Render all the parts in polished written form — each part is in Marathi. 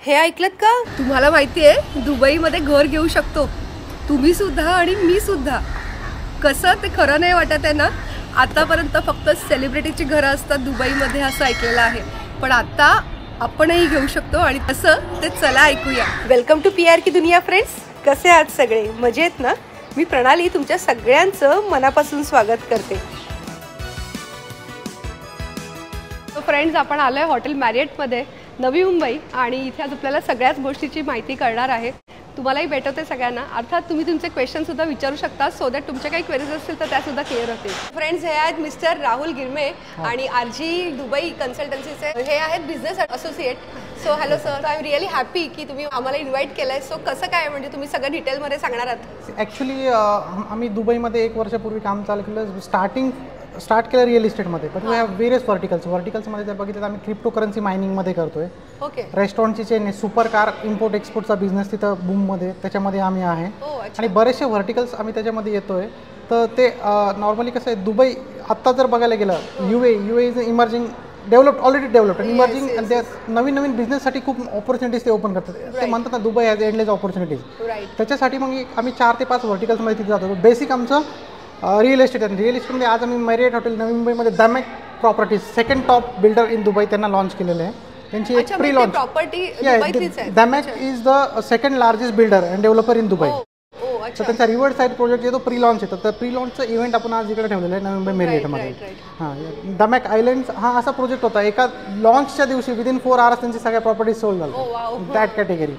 हे ऐकलत का? तुम्हाला माहिती आहे दुबईमध्ये घर घेऊ शकतो तुम्ही सुद्धा आणि मी सुद्धा. कसं ते खरं नाही वाटत आहे ना. आतापर्यंत फक्त सेलिब्रिटीची घरं असतात दुबईमध्ये असं ऐकलेलं आहे, पण आता आपणही घेऊ शकतो. आणि कसं ते चला ऐकूया. वेलकम टू PR की दुनिया फ्रेंड्स. कसे आहात सगळे? मजेत ना? मी प्रणाली तुमच्या सगळ्यांचं मनापासून स्वागत करते. फ्रेंड्स, आपण आलोय हॉटेल मॅरियटमध्ये नवी मुंबई आणि इथे आज आपल्याला सगळ्याच गोष्टीची माहिती कळणार आहे. तुम्हालाही भेटवते सगळ्यांना. अर्थात तुम्ही तुमचे क्वेश्चन सुद्धा विचारू शकता, सो दॅट तुमच्या काही क्वेरीज असतील तर त्या सुद्धा क्लिअर होतील. फ्रेंड्स, हे आहेत मिस्टर राहुल गिरमे आणि RG दुबई कन्सल्टन्सीचे हे आहेत business associate. So hello sir, I am really happy की तुम्ही आम्हाला इन्व्हाइट केलंय. सो कसं काय, म्हणजे तुम्ही सगळं डिटेलमध्ये सांगणार आहात? ॲक्च्युली आम्ही दुबईमध्ये 1 वर्षापूर्वी काम चालू केलं. स्टार्ट केलं रिअल इस्टेटमध्ये, पण वी हॅव व्हेरियस व्हर्टिकल्समध्ये जर बघितलं तर आम्ही क्रिप्टोकरन्सी मायनिंगमध्ये करतोय. ओके. रेस्टॉरंटची चेन आहे, सुपर कार इम्पोर्ट एक्सपोर्टचा बिझनेस तिथं बूममध्ये, त्याच्यामध्ये आम्ही आहे. आणि बरेचसे व्हर्टिकल्स आम्ही त्याच्यामध्ये येतोय. तर ते नॉर्मली कसं आहे, दुबई आत्ता जर बघायला गेलं, UAE is emerging already developed आणि इमर्जिंग, आणि त्या नवीन बिझनेससाठी खूप ऑपॉर्च्युनिटीज ते ओपन करतात. ते म्हणतात ना, दुबई हॅज एंडलेस ऑपॉर्च्युनिटीज. त्याच्यासाठी मग आम्ही 4 ते 5 व्हर्टिकल्समध्ये तिथे जातो. बेसिक आमचं रिअल इस्टेट आहे. रिअल इस्टेटमध्ये आज आम्ही मॅरियट हॉटेल नवी मुंबईमध्ये Damac properties, second top builder in Dubai, त्यांना लॉन्च केलेलं आहे. त्यांची एक pre launch property. Damac is the second largest builder and developer in Dubai. तर त्यांचा रिव्हर साईड प्रोजेक्ट जो प्री लॉन्च येतो, तर प्री लॉन्चचं इव्हेंट आपण आज इकडे ठेवलेलं आहे नवी मुंबई मॅरियटमध्ये. हां, दमॅक आयलँड हा असा प्रोजेक्ट होता. एका लॉन्चच्या दिवशी विदिन 4 आवर्स त्यांची सगळ्या प्रॉपर्टीज सोल्ड झाल्या. That category.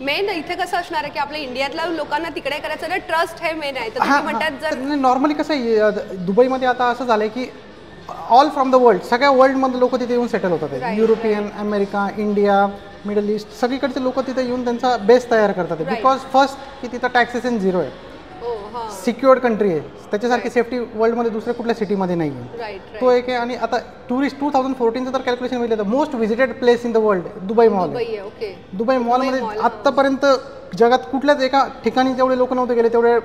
मेन इथे कसं असणार आहे की आपल्या इंडियातल्या लोकांना तिकडे करायचं ना, ट्रस्ट हे मेन आहे. तर तुम्ही म्हणतात जर नॉर्मली कसं आहे, दुबईमध्ये आता असं झालंय की ऑल फ्रॉम द वर्ल्ड, सगळ्या वर्ल्डमधले लोक तिथे येऊन सेटल होतात. European, America, India, Middle East, सगळीकडचे लोक तिथे येऊन त्यांचा बेस तयार करतात. बिकॉज फर्स्ट की तिथं टॅक्सेशन 0 आहे, सिक्युअर्ड कंट्री आहे. त्याच्यासारखी सेफ्टी वर्ल्डमध्ये दुसऱ्या कुठल्या सिटीमध्ये नाही आहे. तो एक आहे. आणि आता टुरिस्ट 2014चं तर कॅल्क्युलेशन मिळलं तर most visited place in the world Dubai mall. Dubai मॉलमध्ये आत्तापर्यंत जगात कुठल्याच एका ठिकाणी जेवढे लोक नव्हते गेले तेवढे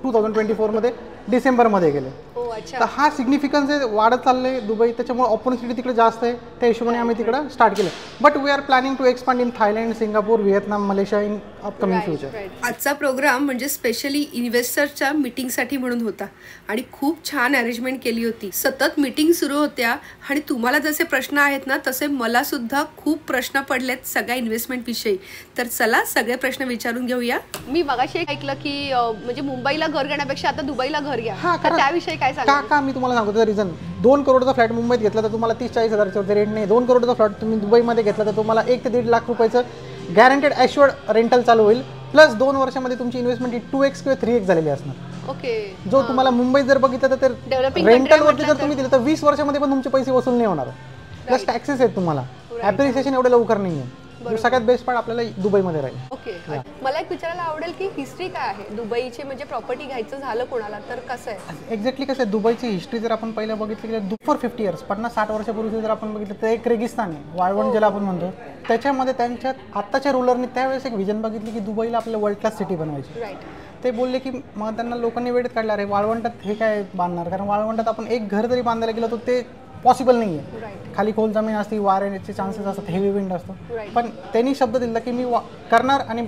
2024मध्ये डिसेंबरमध्ये गेले. तर हा सिग्निफिकन्स वाढत चाललंय दुबई. त्याच्यामुळे ऑपॉर्च्युनिटी तिकडे जास्त आहे. त्या हिशोबाने आम्ही तिकडे स्टार्ट केलं. But we are planning to expand in Thailand, Singapore, Vietnam, Malaysia in upcoming future. आजचा प्रोग्राम म्हणजे स्पेशली इन्व्हेस्टरच्या मीटिंगसाठी म्हणून होता आणि खूप छान अरेंजमेंट केली होती. सतत मीटिंग सुरू होत्या आणि तुम्हाला जसे प्रश्न आहेत ना, तसे मला सुद्धा खूप प्रश्न पडलेत सगळ्या इन्व्हेस्टमेंट विषयी. तर चला सगळे प्रश्न विचारून घेऊया. मी मगाशी ऐकलं की म्हणजे मुंबईला घर घेण्यापेक्षा आता दुबईला घर घ्या, तर त्याविषयी काय सांगा? का मी तुम्हाला सांगतो रिझन. 2 करोडचा फ्लॅट मुंबईत घेतला तर तुम्हाला 30-40 हजाराच्या रेट नाही. 2 करोडचा फ्लॅट तुम्ही दुबईमध्ये घेतला तर तुम्हाला 1 ते 1.5 लाख रुपयाचं गॅरंटेड ॲश्युअर्ड रेंटल चालू होईल. प्लस 2 वर्षामध्ये तुमची इन्व्हेस्टमेंट ही 2x किंवा 3x झालेली असणार. ओके. जो तुम्हाला मुंबईत जर बघितलं तर रेंटलवरती जर तुम्ही दिलं तर 20 वर्षामध्ये पण तुमचे पैसे वसूल नाही होणार. प्लस टॅक्सेस आहेत तुम्हाला. ॲप्रिसिएशन एवढं लवकर नाही आहे. सगळ्यात बेस्ट पार्ट आपल्याला दुबईमध्ये राहील. ओके. मला एक विचारायला आवडेल की हिस्ट्री काय आहे दुबईची, म्हणजे प्रॉपर्टी घ्यायचं झालं कोणाला तर कसं आहे? एक्झॅक्टली कसं आहे, दुबईची हिस्ट्री जर आपण पहिलं बघितली की फॉर 50 इयर्स 50-60 वर्षापूर्वी जर आपण बघितलं तर एक रेगिस्तान आहे, वाळवंट ज्याला आपण म्हणतो. त्याच्यामध्ये त्यांच्यात आत्ताच्या रुलरने त्यावेळेस एक विजन बघितली की दुबईला आपल्याला वर्ल्ड क्लास सिटी बनवायची. ते बोलले की मग त्यांना लोकांनी वेळेत काढला, अरे वाळवंटात हे काय बांधणार, कारण वाळवंटात आपण एक घर जरी बांधायला गेलो तर ते पॉसिबल नाही आहे. खाली खोल जमीन असते, वाऱ्याचे चान्सेस असतात, हेवी विंड असतो. पण त्यांनी शब्द दिला की मी करणार आणि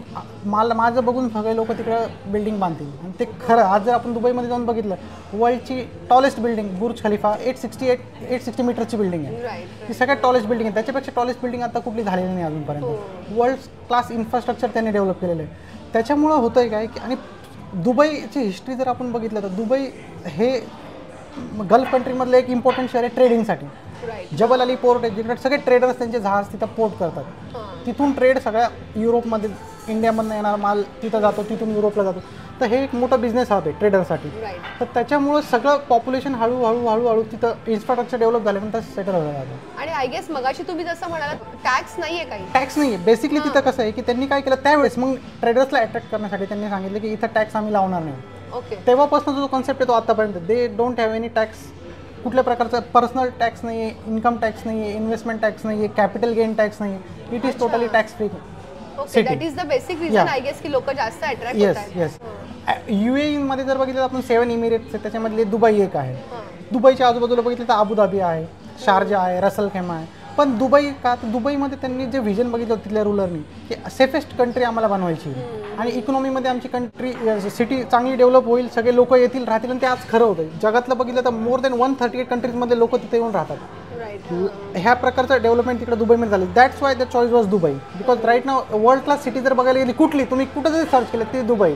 माझं बघून सगळे लोक तिकडं बिल्डिंग बांधतील. आणि ते खरं. आज जर आपण दुबईमध्ये जाऊन बघितलं, वर्ल्डची टॉलेस्ट बिल्डिंग बुर्ज खलिफा 860 मीटरची बिल्डिंग आहे. ती सगळ्यात टॉलेस्ट बिल्डिंग आहे. त्याच्यापेक्षा टॉलेस्ट बिल्डिंग आता कुठली झालेली नाही अजूनपर्यंत. वर्ल्ड क्लास इन्फ्रास्ट्रक्चर त्यांनी डेव्हलप केलेलं आहे. त्याच्यामुळं होतं आहे काय की, आणि दुबईची हिस्ट्री जर आपण बघितलं तर दुबई हे गल्फ कंट्रीमधलं एक इम्पॉर्टंट शहर आहे ट्रेडिंगसाठी. जबल अली पोर्ट आहे, जिकडे सगळे ट्रेडर्स त्यांचे जहाज तिथं पोर्ट करतात. तिथून ट्रेड सगळ्या युरोपमध्ये, इंडियामधनं येणार माल तिथं जातो, तिथून युरोपला जातो. तर हे एक मोठा बिझनेस आहे ट्रेडरसाठी. तर त्याच्यामुळं सगळं पॉप्युलेशन हळूहळू तिथं इन्फ्रास्ट्रक्चर डेव्हलप झाल्यानंतर सेटल होतं जातं. आणि आय गेस मगाशी तुम्ही जसं म्हणालात टॅक्स नाही आहे, काही टॅक्स नाही आहे. बेसिकली तिथं कसं आहे की त्यांनी काय केलं त्यावेळेस, मग ट्रेडर्सला अट्रॅक्ट करण्यासाठी त्यांनी सांगितलं की इथं टॅक्स आम्ही लावणार नाही. तेव्हापासून जो कॉन्सेप्ट येतो आतापर्यंत, they don't have any tax. कुठल्या प्रकारचा पर्सनल टॅक्स नाही आहे, इन्कम टॅक्स नाही आहे, इन्व्हेस्टमेंट टॅक्स नाही आहे, कॅपिटल गेन टॅक्स नाही आहे. It is totally tax free. That is the basic reason I guess की लोक जास्त अट्रॅक्ट होतात. येस. UAE मध्ये जर बघितलं आपण 7 इमिरेट्स आहे, त्याच्यामधले दुबई एक आहे. दुबईच्या आजूबाजूला बघितलं तर अबुधाबी आहे, शारजा आहे, रसल खेमा आहे. पण दुबई का, तर दुबईमध्ये त्यांनी जे व्हिजन बघितलं होतं तिथल्या रुलरनी की सेफेस्ट कंट्री आम्हाला बनवायची आणि इकॉनॉमीमध्ये आमची कंट्री सिटी चांगली डेव्हलप होईल, सगळे लोक येतील राहतील आणि ते आज खरं होतं. जगातलं बघितलं तर मोर दॅन 138 कंट्रीजमध्ये लोक तिथे येऊन राहतात. ह्या प्रकारचं डेव्हलपमेंट तिकडे दुबईमध्ये झालं. That's why the choice was Dubai, because right now world class city जर बघायला गेली कुठली, तुम्ही कुठं जरी सर्च केलं ती दुबई.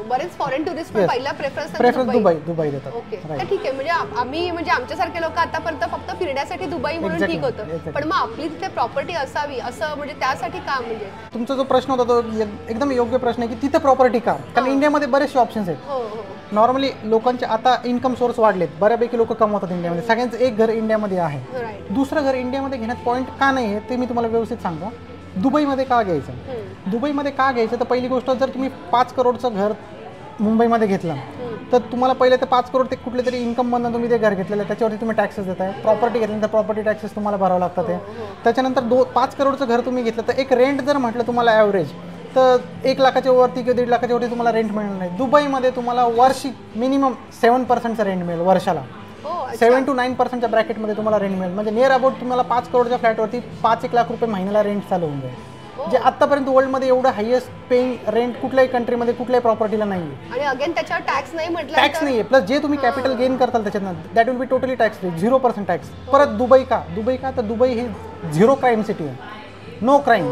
बरेच फॉरेन टुरिस्ट पण पहिला प्रेफरन्स दुबई देतात. ओके, तर ठीक आहे. म्हणजे आम्ही म्हणजे आमच्यासारखे लोक आतापर्यंत फक्त फिरण्यासाठी दुबई म्हणून ठीक होतं, पण मग आपली तिथे प्रॉपर्टी असावी असं म्हणजे त्यासाठी का? म्हणजे तुमचा जो प्रश्न होता तो एकदम योग्य प्रश्न आहे की तिथे प्रॉपर्टी का, कारण इंडियामध्ये बरेचसे ऑप्शन्स आहेत. नॉर्मली लोकांचे आता इन्कम सोर्स वाढलेत, बऱ्यापैकी लोक कमवतात इंडियामध्ये, सगळ्यांचं एक घर इंडियामध्ये आहे. दुसरं घर इंडियामध्ये घेण्यात पॉईंट का नाही आहे ते मी तुम्हाला व्यवस्थित सांगतो. दुबईमध्ये का घ्यायचं, दुबईमध्ये का घ्यायचं, तर पहिली गोष्ट जर तुम्ही 5 करोडचं घर मुंबईमध्ये घेतलं तर तुम्हाला पहिले तर 5 करोड ते कुठले तरी इन्कममधून तुम्ही ते घर घेतलेलं आहे, त्याच्यावरती तुम्ही टॅक्सेस देताय. प्रॉपर्टी घेतल्यानंतर प्रॉपर्टी टॅक्सेस तुम्हाला भरावं लागतं ते. त्याच्यानंतर 5 करोडचं घर तुम्ही घेतलं तर एक रेंट जर म्हटलं तुम्हाला ॲव्हरेज तर 1 लाखाच्या वरती किंवा 1.5 लाखाच्या वरती तुम्हाला रेंट मिळणार नाही. दुबईमध्ये तुम्हाला वार्षिक मिनिमम 7%चं रेंट मिळेल वर्षाला. 7 to 9%च्या ब्रॅकेटमध्ये तुम्हाला रेंट मिळेल. म्हणजे नियर अबाउट तुम्हाला 5 करोडच्या फ्लॅटवरती 5-1 लाख रुपये महिन्याला रेंट चालू होऊन जाईल. जे आतापर्यंत वर्ल्डमध्ये एवढं हायेस्ट पेइंग रेंट कुठल्याही कंट्रीमध्ये कुठल्याही प्रॉपर्टीला नाही आहे. आणि अगेन त्याच्यावर टॅक्स नाही म्हटलं, टॅक्स नाही आहे. प्लस जे तुम्ही कॅपिटल गेन करताल त्याच्यातनं that will be totally tax free, 0% tax. परत दुबई का, तर दुबई ही 0 क्राईम सिटी आहे, नो क्राईम.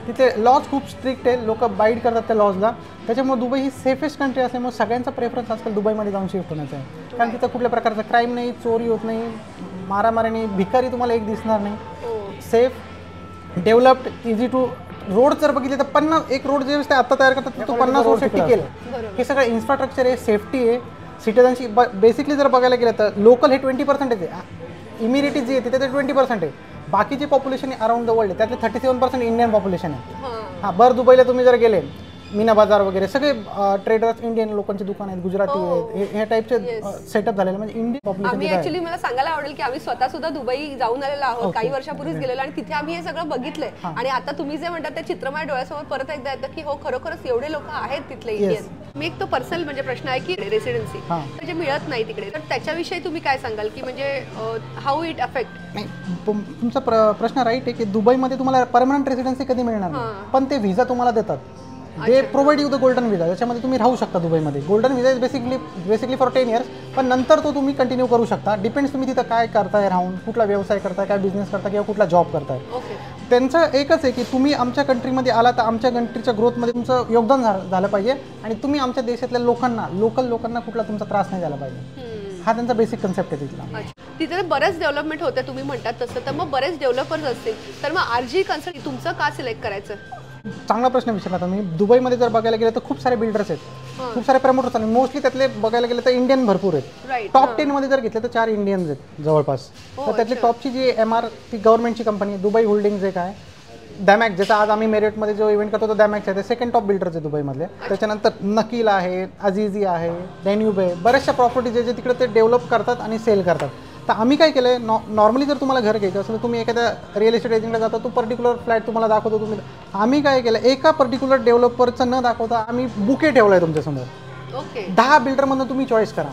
तिथे लॉज खूप स्ट्रिक्ट आहे, लोक बाईट करतात त्या लॉजला. त्याच्यामुळे दुबई ही सेफेस्ट कंट्री असल्यामुळे सगळ्यांचा प्रेफरन्स आजकाल दुबईमध्ये जाऊन शिफ्ट होण्याचा आहे. कारण तिथं कुठल्या प्रकारचं क्राईम नाही, चोरी होत नाही, मारामारी नाही, भिकारी तुम्हाला एक दिसणार नाही. Safe, developed, easy to. Road जर बघितले तर 50 एक रोड जे आता तयार करतात तो 50 वर्ष टिकेल. हे सगळं इन्फ्रास्ट्रक्चर आहे, सेफ्टी आहे, सिटिझनशिप. बेसिकली जर बघायला गेलं तर लोकल हे 20% आहे, इम्युनिटी जी आहे तिथे ते 20% आहे. बाकी जे पॉप्युलेशन आहे अराउंड द वर्ल्ड त्यातले 37% इंडियन पॉप्युलेशन आहे. हां, बरं दुबईला तुम्ही जर गेले, मीना बाजार वगैरे सगळे ट्रेडर्स इंडियन लोकांचे दुकान आहेत, गुजराती आहेत, हे टाईपचे सेटअप झालेले. म्हणजे इंडियन पॉप्युलेशन. आम्ही ऍक्च्युली मला सांगायला आवडेल की आम्ही स्वतः सुद्धा दुबई जाऊन आलेलो आहोत, काही वर्षापूर्वीच गेलेलो आणि तिथे आम्ही हे सगळं बघितलंय. आणि आता तुम्ही जे म्हणतात ते चित्र माझ्या डोळ्यासमोर परत एकदा येतं की हो खरोखरच एवढे लोक आहेत तिथले इंडियन. मी एक तो पर्सनल म्हणजे प्रश्न आहे की रेसिडेन्सी म्हणजे मिळत नाही तिकडे, तर त्याच्याविषयी तुम्ही काय सांगाल की म्हणजे हाऊ इट अफेक्ट? नाही, तुमचा प्रश्न राईट आहे की दुबईमध्ये तुम्हाला परमनंट रेसिडेन्सी कधी मिळणार नाही, पण ते व्हिसा तुम्हाला देतात. They provide you the golden visa, त्याच्यामध्ये तुम्ही राहू शकता दुबईमध्ये. Golden visa is basically for 10 years, पण नंतर तो तुम्ही कंटिन्यू करू शकता. डिपेंड्स तुम्ही तिथं काय करताय राहून, कुठला व्यवसाय करताय, काय बिझनेस करताय किंवा कुठला जॉब करताय. त्यांचं एकच आहे की तुम्ही आमच्या कंट्रीमध्ये आला तर आमच्या कंट्रीच्या ग्रोथमध्ये तुमचं योगदान झालं पाहिजे आणि तुम्ही आमच्या देशातल्या लोकांना, लोकल लोकांना कुठला तुमचा त्रास नाही झाला पाहिजे. हा त्यांचा बेसिक कन्सेप्ट आहे तिथला. तिथे बरेच डेव्हलपमेंट होते तुम्ही म्हणतात तसं, तर मग बरेच डेव्हलपर्स असतील, तर मग RG कन्सल्ट तुमचं का सिलेक्ट करायचं? चांगला प्रश्न विचारला तुम्ही. दुबईमध्ये जर बघायला गेलं तर खूप सारे बिल्डर्स आहेत, खूप सारे प्रमोटर्स आहेत. मोस्टली त्यातले बघायला गेलं तर इंडियन भरपूर आहेत. टॉप 10 मध्ये जर घेतलं तर 4 इंडियन्स आहेत जवळपास. तर त्यातली टॉपची जी MR ती गव्हर्नमेंटची कंपनी आहे, दुबई होल्डिंग्ज एक आहे, दॅमॅक्स, ज्याचा आज आम्ही मेरिटमध्ये जो इव्हेंट करतो तो दॅमॅक्स आहे, ते सेकंड टॉप बिल्डर्स आहे दुबईमधले. त्याच्यानंतर नकील आहे, अझीझी आहे, डॅन्यूब आहे, बऱ्याचशा प्रॉपर्टीज आहे जे तिकडे ते डेव्हलप करतात आणि सेल करतात. तर आम्ही काय केलं आहे, नॉर्मली जर तुम्हाला घर घ्यायचं असेल तर तुम्ही एखाद्या रिअल एस्टेट एजंटला जाता, तो पर्टिक्युलर फ्लॅट तुम्हाला दाखवतो. तुम्ही आम्ही काय केलं, एका पर्टिक्युलर डेव्हलपरचं न दाखवता आम्ही बुके ठेवला आहे तुमच्यासमोर. 10 बिल्डरमधून तुम्ही चॉईस करा,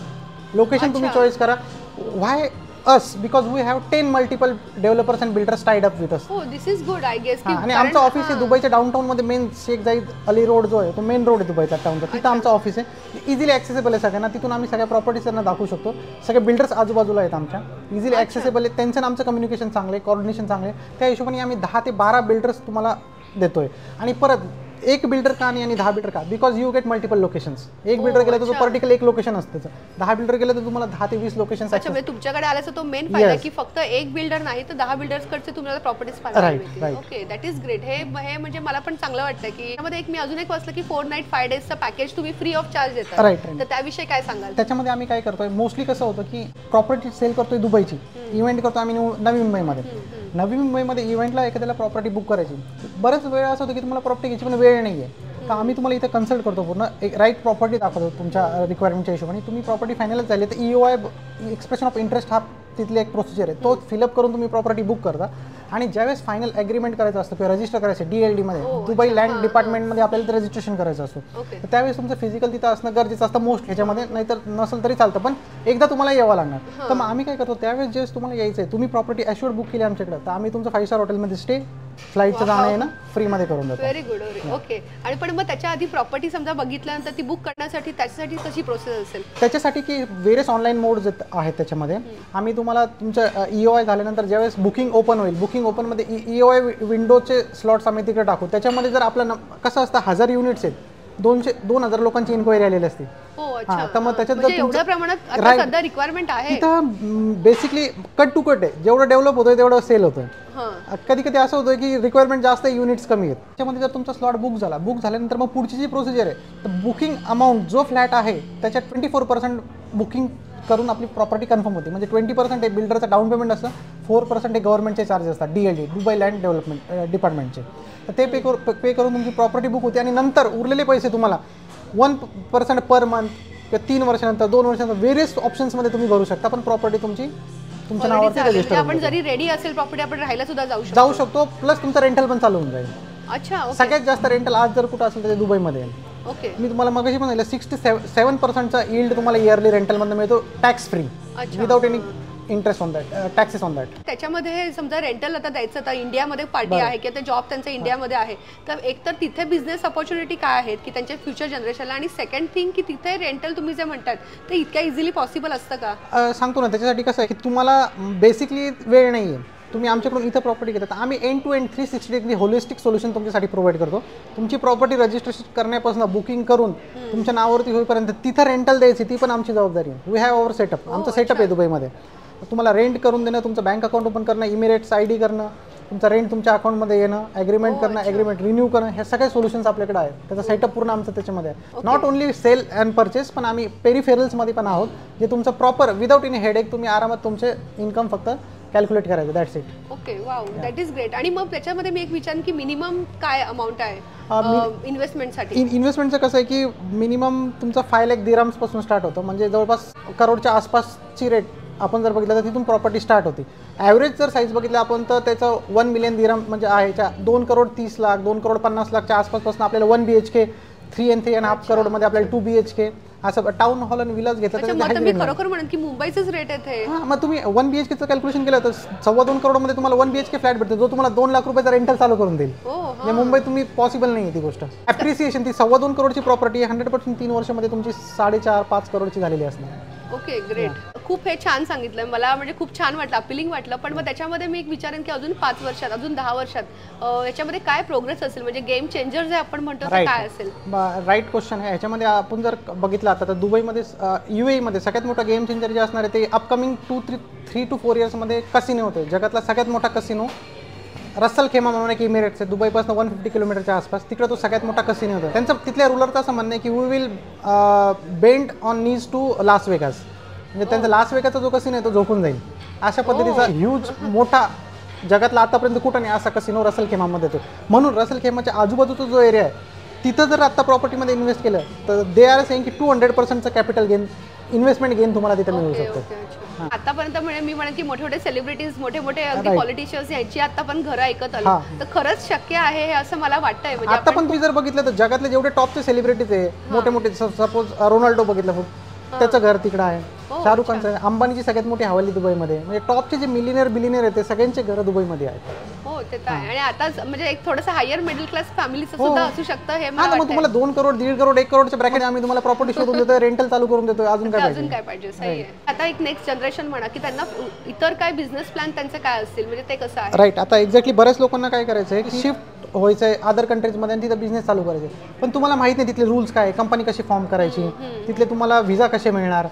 लोकेशन तुम्ही चॉईस करा. व्हाय us, because we have 10 multiple developers and builders tied up with us. Oh, this is good, I guess. आणि आमचं ऑफिस आहे दुबईच्या डाऊनटाऊन मध्ये, मेन शेख जाईद अली रोड जो आहे तो मेन रोड आहे दुबईचा टाउनचा, तिथं आमचं ऑफिस आहे. इझिली ॲक्सेसिबल आहे सगळ्यांना. तिथून आम्ही सगळ्या प्रॉपर्टीज त्यांना दाखवू शकतो. सगळे बिल्डर्स आजूबाजूला आहेत आमच्या, इझिली ॲक्सेसिबल आहे. त्यांचं आमचं कम्युनिकेशन चांगलं आहे, कोऑर्डिनेशन चांगलं आहे. त्या हिशोबाने आम्ही 10 ते 12 बिल्डर्स तुम्हाला देतोय. आणि परत एक बिल्डर का आणि 10 बिल्डर का, because you get multiple locations. एक बिल्डर गेला तर तो पर्टिक्युलर एक लोकेशन असतं त्याचं. 10 बिल्डर गेलं तर तुम्हाला 10 ते 20 लोकेशन्स. अच्छा, म्हणजे तुमच्याकडे आल्याचा तो मेन फायदा की फक्त एक बिल्डर नाही तर 10 बिल्डर्स कडचे तुम्हाला प्रॉपर्टीज पाहायला मिळतील. Okay, that is great. हे म्हणजे मला पण चांगलं वाटतं की त्यामध्ये एक मी अजून एक वाचलं की 4 night 5 days पॅकेज तुम्ही फ्री ऑफ चार्ज देता. तर त्याविषयी काय सांगाल? त्याच्यामध्ये आम्ही काय करतोय, मोस्टली कसं होतं की प्रॉपर्टी सेल करतोय दुबईची, इव्हेंट करतो आम्ही नवी मुंबईमध्ये. नवी मुंबईमध्ये इव्हेंटला एखाद्याला प्रॉपर्टी बुक करायची, बरेच वेळ असं होतं की तुम्हाला प्रॉपर्टी घ्यायची पण वेळ नाही आहे. तर आम्ही तुम्हाला इथे कन्सल्ट करतो, पूर्ण एक राईट प्रॉपर्टी दाखवतो तुमच्या रिक्वायरमेंटच्या हिशोबाने. तुम्ही प्रॉपर्टी फायनलच झाली तर EOI एक्सप्रेशन ऑफ इंटरेस्ट हा तिथली एक प्रोसिजर आहे, तो फिलअप करून तुम्ही प्रॉपर्टी बुक करता. आणि ज्यावेळेस फायनल ॲग्रीमेंट करायचं असतं किंवा रजिस्टर करायचं DLD मध्ये, दुबई लँड डिपार्टमेंटमध्ये आपल्याला ते रजिस्ट्रेशन करायचं असतं, तर त्यावेळेस तुमचं फिजिकल तिथं असणं गरजेचं असतं मोस्ट ह्याच्यामध्ये, नाहीतर नसेल तरी चालतं, पण एकदा तुम्हाला यावं लागणार. तर मग आम्ही काय करतो, त्यावेळेस ज्यावेळेस तुम्हाला यायचं आहे, तुम्ही प्रॉपर्टी ॲश्युअर्ड बुक केली आमच्याकडे, तर आम्ही तुमचं 5 स्टार हॉटेलमध्ये स्टे, फ्लाईटचं जाणं येणं फ्रीमध्ये करून देतो. Very good. ओके. आणि पण मग त्याच्या आधी प्रॉपर्टी समजा बघितल्यानंतर ती बुक करण्यासाठी त्याच्यासाठी कशी प्रोसेस असेल? त्याच्यासाठी की व्हेरियस ऑनलाईन मोड्स आहेत त्याच्यामध्ये. आम्ही तुम्हाला तुमचं EOI झाल्यानंतर ज्यावेळेस बुकिंग ओपन होईल, बुकिंग ओपनमध्ये EOI विंडोचे स्लॉट्स आम्ही तिकडे टाकू. त्याच्यामध्ये जर आपलं कसं असतं 1000 युनिट्स आहेत, 2000 लोकांची इन्क्वायरी आलेली असते. तर मग त्याच्यात जर एवढ्या प्रमाणात सध्या रिक्वायरमेंट आहे, तिथं बेसिकली कट टू कट आहे, जेवढं डेव्हलप होतोय तेवढं सेल होतं. कधी कधी असं होतं की रिक्वायरमेंट जास्त आहे, युनिट्स कमी आहेत. त्याच्यामध्ये जर तुमचा स्लॉट बुक झाल्यानंतर मग पुढची जी प्रोसिजर आहे, तर बुकिंग अमाऊंट जो फ्लॅट आहे त्याच्यात 24% बुकिंग करून आपली प्रॉपर्टी कन्फर्म होते. म्हणजे 20% हे बिल्डरचं डाऊन पेमेंट असतं, 4% हे गव्हर्नमेंटचे चार्जेस असतात, DLD दुबई लँड डेव्हलपमेंट डिपार्टमेंटचे. तर ते पे करून तुमची प्रॉपर्टी बुक होते आणि नंतर उरलेले पैसे तुम्हाला 1% पर मंथ किंवा 3 वर्षानंतर 2 वर्षानंतर व्हेरियस ऑप्शन्समध्ये तुम्ही भरू शकता, पण प्रॉपर्टी तुमच्या नावावरती रजिस्टर होईल. आपण जरी रेडी असेल प्रॉपर्टी आपण राहायला सुद्धा जाऊ शकतो, प्लस तुमचं रेंटल पण चालू होऊन जाईल. अच्छा. सगळ्यात जास्त रेंटल आज जर कुठं असेल तर ते दुबईमध्ये आहे. ओके. मी तुम्हाला मगाशी म्हणाले 67%चा यील्ड तुम्हाला इयरली रेंटलमधून मिळतो, tax free, without any interest on that, taxes on that. त्याच्यामध्ये समजा रेंटल आता द्यायचं तर इंडियामध्ये पार्टी आहे किंवा ते जॉब त्यांचा इंडियामध्ये आहे, तर एक तर तिथे बिझनेस अपॉर्च्युनिटी काय आहेत की त्यांच्या फ्युचर जनरेशनला, आणि सेकंड थिंग की तिथे रेंटल तुम्ही जे म्हणतात ते इतक्या इझिली पॉसिबल असतं का? सांगतो ना. त्याच्यासाठी कसं आहे की तुम्हाला बेसिकली वेळ नाही आहे, तुम्ही आमच्याकडून इथं प्रॉपर्टी घेतात, आम्ही end to end 360 degree holistic solution तुमच्यासाठी प्रोव्हाइड करतो. तुमची प्रॉपर्टी रजिस्ट्रेशन करण्यापासून बुकिंग करून तुमच्या नावावरती होईपर्यंत तिथं रेंटल द्यायची ती पण आमची जबाबदारी आहे. वी हॅव अवर सेटअप, आमचं सेटअप आहे दुबईमध्ये. तुम्हाला रेंट करून देणं, तुमचं बँक अकाउंट ओपन करणं, इमिरेट्स ID करणं, तुमचा रेंट तुमच्या अकाउंटमध्ये येणं, ॲग्रीमेंट करणं, ॲग्रीमेंट रिन्यू करणं, हे सगळे सोल्युशन्स आपल्याकडे आहेत. त्याचा सेटअप पूर्ण आमचं त्याच्यामध्ये आहे. Not only sale and purchase, पण आम्ही पेरिफेरल्समध्ये पण आहोत, जे तुमचं प्रॉपर विदाउट एनी हेडेक तुम्ही आरामात तुमचे इन्कम फक्त कॅल्क्युलेट करायचं. That's it. Okay. Wow, that is great. आणि मग त्याच्यामध्ये मी एक विचारेन की मिनिमम काय अमाऊंट आहे इन्व्हेस्टमेंटसाठी? इन्व्हेस्टमेंटचं कसं आहे की मिनिमम तुमचा 5 लाख दिराम्स पासून स्टार्ट होतं, म्हणजे जवळपास करोडच्या आसपासची रेट आपण जर बघितलं तर तिथून प्रॉपर्टी स्टार्ट होती. ॲव्हरेज जर साईज बघितलं आपण तर त्याचं 1 मिलियन दिराम म्हणजे आहे 2 करोड 30 लाख 2 करोड 50 लाखच्या आसपासपासून आपल्याला 1 BHK, 3 and 3.5 करोडमध्ये आपल्याला 2 BHK असं टाउन हॉल आणि विलाज घेतात. मी खरोखर म्हणेन की मुंबईचेच रेट आहे. मग तुम्ही 1 BHKचं कॅल्क्युलेशन केलं तर 2.25 करोडमध्ये तुम्हाला 1 BHK फ्लॅट भेटतो, जो तुम्हाला 2 लाख रुपयाचा रेंटल चालू करून देईल. म्हणजे मुंबईत तुम्ही पॉसिबल नाही आहे ती गोष्ट. ॲप्रिसिएशन ती 2.25 करोडची प्रॉपर्टी 100% 3 वर्षामध्ये तुमची 4.5-5 करोडची झालेली असणार. Okay, great. खूप हे छान सांगितलं मला, म्हणजे खूप छान वाटलं, अपिलिंग वाटलं. पण मग त्याच्यामध्ये मी एक विचारेन की अजून 5 वर्षात, अजून 10 वर्षात याच्यामध्ये काय प्रोग्रेस असेल, म्हणजे गेम चेंजर जे आपण म्हणतो ते काय असेल? राईट क्वेश्चन आहे. ह्याच्यामध्ये आपण जर बघितलं आता तर दुबईमध्ये UAE मध्ये सगळ्यात मोठा गेम चेंजर जे असणार आहे ते अपकमिंग 3 to 4 इयर्समध्ये कसिनो होते. जगातला सगळ्यात मोठा कसिनो रसल खेमा म्हणून एक इमिरेट्स आहे, दुबईपासून 150 किलोमीटरच्या आसपास, तिकडे तो सगळ्यात मोठा कसिनो होता. त्यांचं तिथल्या रुलरचं असं म्हणणं आहे की we will bend on knees to Las Vegas, म्हणजे त्यांचा लास वेगाचा जो कसिनो आहे तो झोपून जाईल. अशा पद्धतीचा ह्यूज मोठा जगातला आतापर्यंत कुठं नाही असा कसिनो रसल खेमामध्ये येतो. म्हणून रसल खेमाच्या आजूबाजूचा जो एरिया आहे तिथं जर आता प्रॉपर्टीमध्ये इन्व्हेस्ट केलं तर दे आर सेइंग की 200%चं कॅपिटल गेन, इन्व्हेस्टमेंट गेन तुम्हाला तिथे मिळू शकतो. आतापर्यंत मी म्हणेन की मोठे मोठे सेलिब्रिटीज, मोठे मोठे अगदी पॉलिटिशियन्स यांची आता पण घरं ऐकत आलो, तर खरंच शक्य आहे हे असं मला वाटतंय. म्हणजे आता पण तुम्ही जर बघितलं तर जगातले जेवढे टॉपचे सेलिब्रिटीज आहे मोठे मोठे, सपोज रोनाल्डो बघितलं त्याचं घर तिकडं आहे, शाहरुख खानचं, अंबानीची सगळ्यात मोठी हवाली दुबईमध्ये, म्हणजे टॉपचे जे मिलियनर बिलियनर आहेत ते सगळ्यांचे घर दुबईमध्ये आहेत. हो, ते तर आहे. आणि आता म्हणजे एक थोडंसं हायर मिडल क्लास फॅमिलीचं सुद्धा असू शकतं हे. मग तुम्हाला 2 करोड 1.5 करोड 1 करोडच्या ब्रॅकेट आम्ही तुम्हाला प्रॉपर्टी शोधून देतोय, रेंटल चालू करून देतोय, अजून काय पाहिजे? सही आहे. आता एक नेक्स्ट जनरेशन म्हणा की त्यांना इतर काय बिझनेस प्लॅन त्यांचे काय असतील, म्हणजे ते कसं आहे? राईट. आता एक्झॅक्टली बऱ्याच लोकांना काय करायचं आहे की शिफ्ट व्हायचं आहे अदर कंट्रीजमध्ये आणि तिथं बिझनेस चालू करायचे, पण तुम्हाला माहित नाही तिथले रूल्स काय, कंपनी कशी फॉर्म करायची, तिथले तुम्हाला व्हिसा कसे मिळणार,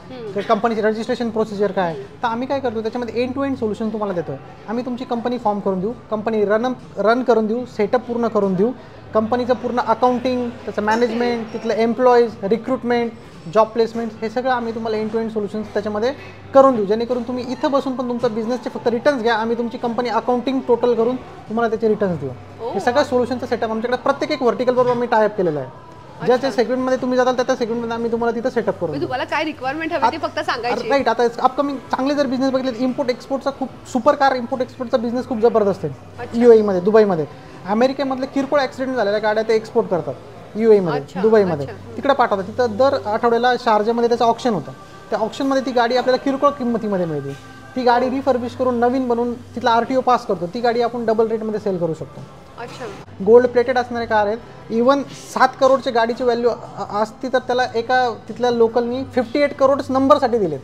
कंपनीची रजिस्ट्रेशन प्रोसिजर काय. तर आम्ही काय करतो त्याच्यामध्ये एंड टू एंड सोल्युशन तुम्हाला देतोय. आम्ही तुमची कंपनी फॉर्म करून देऊ, कंपनी रन करून देऊ, सेटअप पूर्ण करून देऊ, कंपनीचं पूर्ण अकाउंटिंग, त्याचं मॅनेजमेंट, तिथलं एम्प्लॉईज, रिक्रुटमेंट, जॉब प्लेसमेंट, हे सगळं आम्ही तुम्हाला एंड टू एंड सोल्युशन्स त्याच्यामध्ये करून देऊ, जेणेकरून तुम्ही इथं बसून पण तुमचा बिझनेसचे फक्त रिटर्न्स घ्या, आम्ही तुमची कंपनी अकाउंटिंग टोटल करून तुम्हाला त्याचे रिटर्न्स देऊ. हे सगळं सोल्युशनचं सेटअप आमच्याकडे प्रत्येक एक व्हर्टिकल बरोबर आम्ही टायअप केलेलं आहे. ज्या सेगमेंटमध्ये तुम्ही जाताल त्या सेगमेंटमध्ये आम्ही तुम्हाला तिथं सेटअप करू. तुम्हाला काय रिक्वायरमेंट हवी ते फक्त सांगायची. राईट. आता अपकमिंग चांगले जर बिझनेस बघितले, इम्पोर्ट एक्सपोर्टचा खूप सुपर कार इम्पोर्ट एक्सपोर्टचा बिझनेस खूप जबरदस्त आहे UAE मध्ये, दुबईमध्ये. अमेरिकेमधले किरकोळ ऍक्सिडेंट झालेल्या गाड्या ते एक्सपोर्ट करतात UAE मध्ये, दुबईमध्ये, तिकडे पाठवतात. तिथं दर आठवड्याला शारजामध्ये त्याचं ऑप्शन होतं. त्या ऑप्शनमध्ये ती गाडी आपल्याला किरकोळ किंमतीमध्ये मिळते. ती गाडी रिफर्बिश करून नवीन बनवून तिथला RTO पास करतो. ती गाडी आपण डबल रेटमध्ये सेल करू शकतो. गोल्ड प्लेटेड असणारे कार आहेत. इव्हन 7 करोडची गाडीची व्हॅल्यू असती तर त्याला एका तिथल्या लोकलनी 58 करोड नंबरसाठी दिलेत.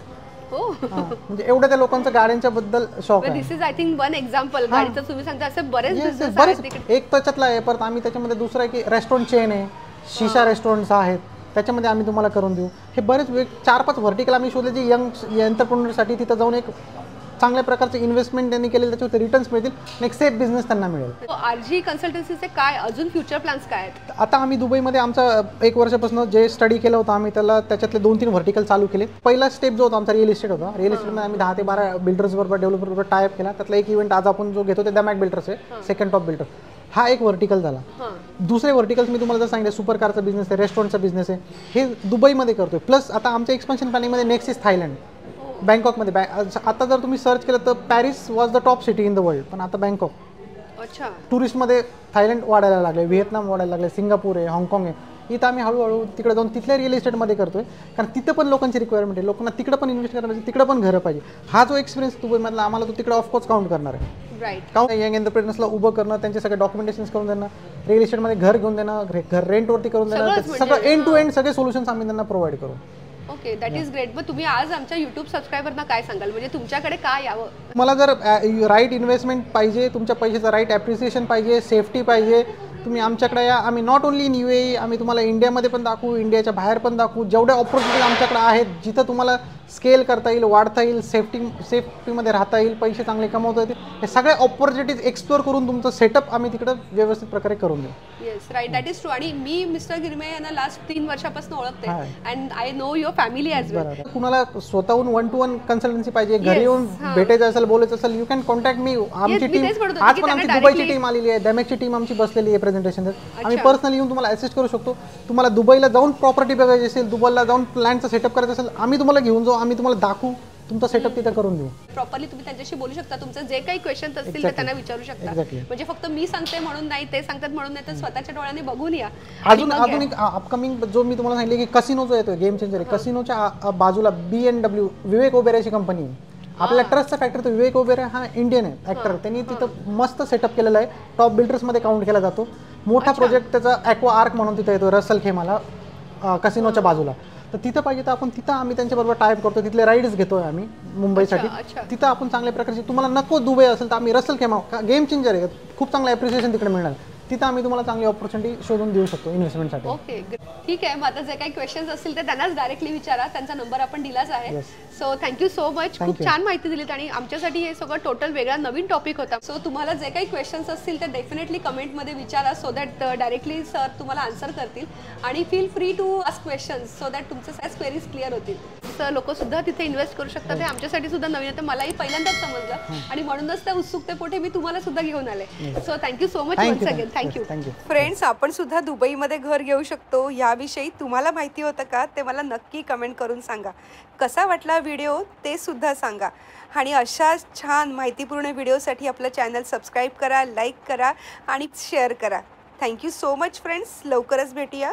म्हणजे एवढ्या त्या लोकांचं गाड्यांच्या बद्दल शॉक आहे. This is I think one example. गाडीचं तुम्ही सांगता असे बरेच बिझनेस आहेत. एक त्याच्यातला आहे. परत आम्ही त्याच्यामध्ये दुसरं आहे की रेस्टॉरंट चेन आहे, शिशा रेस्टॉरंट्स आहेत, त्याच्यामध्ये आम्ही तुम्हाला करून देऊ. हे बरेच 4-5 व्हर्टिकल आम्ही शोधले जे यंग एंटरप्रेन्योरसाठी तिथं जाऊन एक चांगल्या प्रकारचे इन्व्हेस्टमेंट त्यांनी केलेले, त्याच्यावर रिटर्न्स मिळतील, एक सेफ बिझनेस त्यांना मिळेल. RG कन्सल्टन्सीचे काय अजून फ्युचर प्लॅन्स काय आहेत? आता आम्ही दुबईमध्ये आमचा 1 वर्षापासून जे स्टडी केलं होतं आम्ही त्याच्यातले 2-3 व्हर्टिकल चालू केले. पहिला स्टेप जो होता आमचा रिअल इस्टेट होता. रिअल इस्टेटमध्ये आम्ही 10 ते 12 बिल्डर्स बरोबर डेव्हलपर बरोबर टायअप केला. त्यातला एक इव्हेंट आज आपण जो घेतो ते दमॅक बिल्डर्स आहे, सेकंड टॉप बिल्डर. हा एक व्हर्टिकल झाला. दुसरे व्हर्टिकल्स मी तुम्हाला जर सांगितलं, सुपर कारचा बिझनेस आहे, रेस्टॉरंटचा बिझनेस आहे, हे दुबईमध्ये करतोय. प्लस आता आमच्या एक्सपान्शन प्लॅनिंगमध्ये नेक्स्ट इज थायलंड, बँकॉकमध्ये. आता जर तुम्ही सर्च केलं तर Paris was the top city in the world, पण आता बँकॉक. टुरिस्टमध्ये थायलंड वाढायला लागले, व्हिएतनाम वाढायला लागले, सिंगापूर आहे, हाँगकाँग आहे. इथं आम्ही हळूहळू तिकडे जाऊन तिथल्या रिअल इस्टेटमध्ये करतोय, कारण तिथं पण लोकांची रिक्वायरमेंट आहे. लोकांना तिकडे पण इन्व्हेस्ट करायला पाहिजे, तिकडे पण घरं पाहिजे. हा जो एक्सपिरियन्स दुबईमधला आम्हाला तो तिकडे ऑफकोर्स काउंट करणार आहे. यंग एंटरप्रेन्योर्सला उभं करणं, त्यांचे सगळे डॉक्युमेंटेशन करून देणं, रिअल इस्टेटमध्ये घर घेऊन देणं, घर रेंटवरती करून देणं, सगळं एंड टू एंड सगळे सोल्युशन्स आम्ही त्यांना प्रोव्हाइड करू. Okay, that is great. मग तुम्ही आज आमच्या YouTube सबस्क्रायबरना काय सांगाल, म्हणजे तुमच्याकडे काय यावं? मला जर राईट इन्व्हेस्टमेंट पाहिजे, तुमच्या पैशाचं राईट ॲप्रिसिएशन पाहिजे, सेफ्टी पाहिजे, तुम्ही आमच्याकडे या. आम्ही नॉट ओन्ली इन UAE, आम्ही तुम्हाला इंडियामध्ये पण दाखवू, इंडियाच्या बाहेर पण दाखवू. जेवढ्या ऑपॉर्च्युनिटीज आमच्याकडे आहेत, जिथं तुम्हाला स्केल करता येईल, वाढता येईल, सेफ्टीमध्ये राहता येईल, पैसे चांगले कमवता येतील, हे सगळ्या ऑपॉर्च्युनिटीज एक्सप्लोर करून तुमचं सेटअप आम्ही तिकडं व्यवस्थित प्रकारे करून देऊ. Yes, right, that is true. आणि मी मिस्टर गिरमे यांना लास्ट 3 वर्षापासून ओळखते, and I know your family as well. कुणाला स्वतःहून 1-to-1 कन्सल्टन्सी पाहिजे, घरी येऊन भेटायचं असेल, बोलायचं असेल, यू कॅन कॉन्टॅक्ट मी. आमची टीम आज पण आमची दुबईची टीम आलेली आहे, दमॅकची टीम आमची बसलेली आहे प्रेझेंटेशन. आम्ही पर्सनली येऊन तुम्हाला असिस्ट करू शकतो. तुम्हाला दुबईला जाऊन प्रॉपर्टी बघायची असेल, दुबईला जाऊन प्लॅनचा सेटअप करायचा असेल, आम्ही तुम्हाला घेऊन जाऊ, आम्ही तुम्हाला दाखवू, तुमचा सेटअप तिथे करून देऊ. प्रॉपरली तुम्ही त्यांच्याशी बोलू शकता, तुमचे जे काही क्वेश्चन्स असतील ते त्यांना विचारू शकता. म्हणजे फक्त मी सांगते म्हणून नाही, ते सांगतात म्हणून नाही, तर स्वतःच्या डोळ्याने बघून या. अजून एक अपकमिंग जो मी तुम्हाला सांगितले की कसिनो जो येतोय, गेम चेंजर आहे, कसिनोच्या बाजूला BMW विवेक ओबेरायची कंपनी आहे. आपल्या ट्रस्टचा फॅक्टर तो विवेक ओबेराय हा इंडियन आहे ऍक्टर. त्यांनी तिथं मस्त सेटअप केलेला आहे, टॉप बिल्डर्समध्ये काउंट केला जातो. मोठा प्रोजेक्ट त्याचा ॲक्वा आर्क म्हणून तिथं येतो रसल खेमाला, कसिनोच्या बाजूला. तर तिथं पाहिजे तर आपण तिथं आम्ही त्यांच्याबरोबर टायप करतो, तिथले राईड्स घेतोय आम्ही मुंबईसाठी. तिथं आपण चांगल्या प्रकारचे, तुम्हाला नको दुबई असेल तर आम्ही रसल खेमा, गेम चेंजर आहे, खूप चांगलं ॲप्रिसिएशन तिकडे मिळणार. तिथं आम्ही तुम्हाला चांगली ऑपॉर्च्युनिटी शोधून देऊ शकतो इन्व्हेस्टमेंटसाठी. ओके, ठीक आहे. मग आता जे काही क्वेश्चन्स असतील ते त्यांनाच डायरेक्टली विचारा, त्यांचा नंबर आपण दिलाच आहे. सो थँक्यू सो मच, खूप छान माहिती दिलीत आणि आमच्यासाठी हे सगळं टोटल वेगळा नवीन टॉपिक होता. सो तुम्हाला जे काही क्वेश्चन्स असतील ते डेफिनेटली कमेंटमध्ये विचारा, सो दॅट डायरेक्टली सर तुम्हाला आन्सर करतील. आणि feel free to ask questions, so that तुमचे सगळ्या क्वेरीज क्लिअर होतील. सर लोक सुद्धा तिथे इन्व्हेस्ट करू शकतात, हे आमच्यासाठी सुद्धा नवीन आहे, मलाही पहिल्यांदाच समजलं आणि म्हणूनच त्या उत्सुकतेपोटी मी तुम्हाला सुद्धा घेऊन आले. So thank you so much once again. Thank you. Friends, आपण सुद्धा दुबईमध्ये घर घेऊ शकतो याविषयी तुम्हाला माहिती होतं का, ते मला नक्की कमेंट करून सांगा. कसा वाटला व्हिडिओ ते सुद्धा सांगा. आणि अशा छान माहितीपूर्ण व्हिडिओसाठी आपलं चॅनल सबस्क्राईब करा, लाईक करा आणि शेअर करा. थँक्यू सो मच फ्रेंड्स, लवकरच भेटूया.